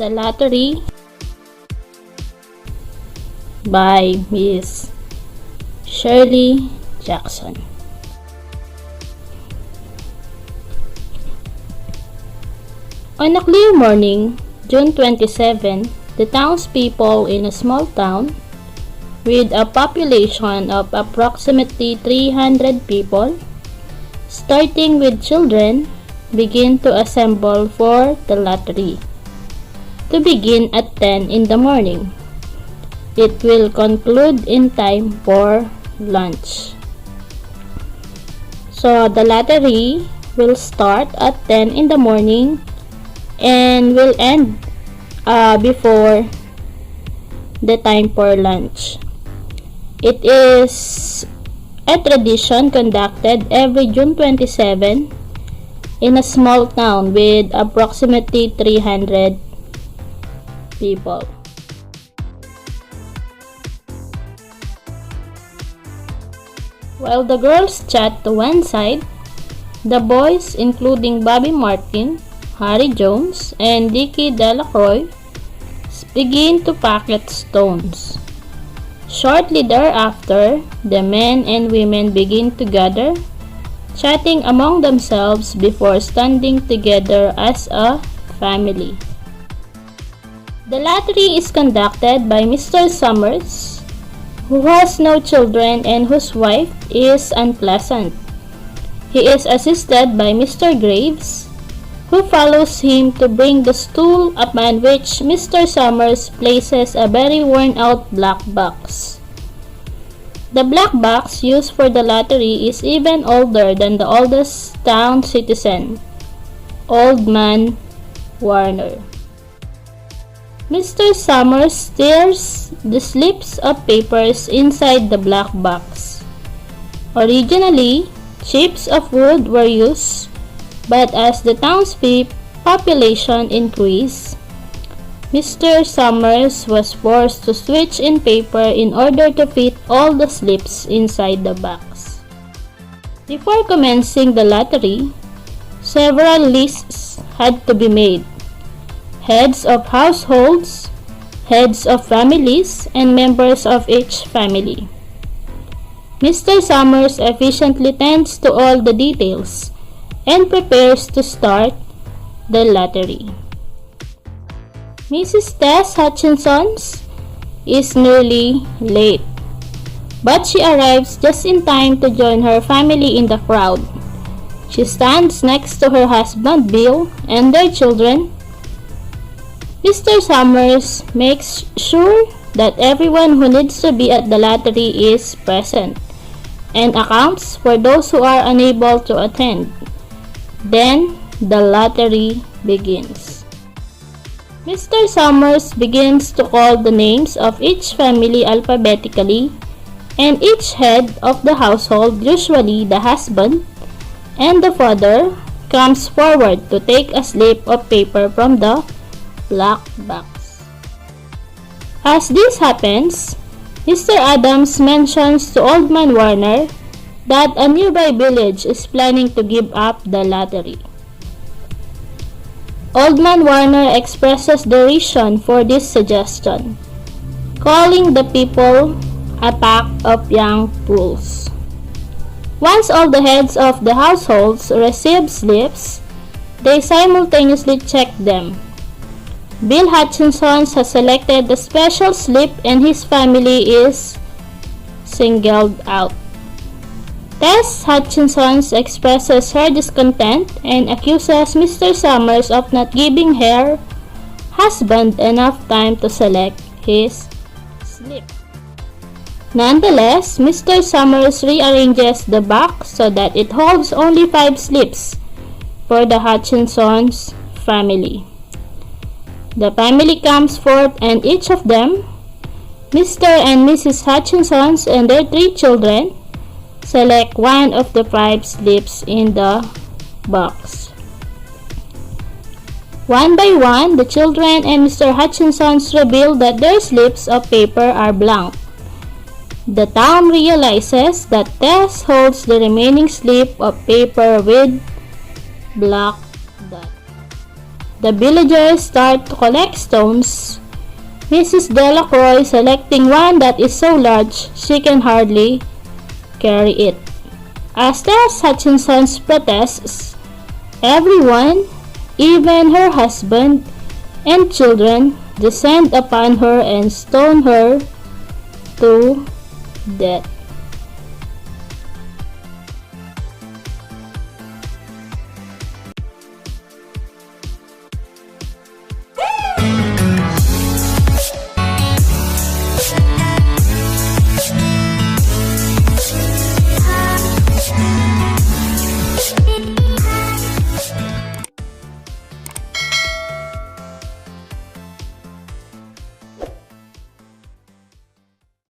The Lottery by Miss Shirley Jackson. On a clear morning, June 27, the townspeople in a small town with a population of approximately 300 people, starting with children, begin to assemble for the lottery, to begin at 10 in the morning. It will conclude in time for lunch. So the lottery will start at 10 in the morning and will end before the time for lunch. It is a tradition conducted every June 27 in a small town with approximately 300 people. While the girls chat to one side, the boys, including Bobby Martin, Harry Jones, and Dickie Delacroix, begin to pocket stones. Shortly thereafter, the men and women begin to gather, chatting among themselves before standing together as a family. The lottery is conducted by Mr. Summers, who has no children and whose wife is unpleasant. He is assisted by Mr. Graves, who follows him to bring the stool upon which Mr. Summers places a very worn-out black box. The black box used for the lottery is even older than the oldest town citizen, Old Man Warner. Mr. Summers stirs the slips of papers inside the black box. Originally, chips of wood were used, but as the town's population increased, Mr. Summers was forced to switch in paper in order to fit all the slips inside the box. Before commencing the lottery, several lists had to be made. Heads of households, heads of families, and members of each family. Mr. Summers efficiently tends to all the details and prepares to start the lottery. Mrs. Tess Hutchinsons is nearly late, but she arrives just in time to join her family in the crowd. She stands next to her husband Bill and their children. Mr. Summers makes sure that everyone who needs to be at the lottery is present and accounts for those who are unable to attend. Then, the lottery begins. Mr. Summers begins to call the names of each family alphabetically, and each head of the household, usually the husband and the father, comes forward to take a slip of paper from the black box. As this happens, Mr. Adams mentions to Old Man Warner that a nearby village is planning to give up the lottery. Old Man Warner expresses derision for this suggestion, calling the people a pack of young fools. Once all the heads of the households receive slips, they simultaneously check them. Bill Hutchinsons has selected the special slip and his family is singled out. Tess Hutchinsons expresses her discontent and accuses Mr. Summers of not giving her husband enough time to select his slip. Nonetheless, Mr. Summers rearranges the box so that it holds only 5 slips for the Hutchinsons family. The family comes forth and each of them, Mr. and Mrs. Hutchinsons and their 3 children, select one of the 5 slips in the box. One by one, the children and Mr. Hutchinsons reveal that their slips of paper are blank. The town realizes that Tess holds the remaining slip of paper with black dot. The villagers start to collect stones, Mrs. Delacroix selecting one that is so large she can hardly carry it. As Tess Hutchinsons protests, everyone, even her husband and children, descend upon her and stone her to death.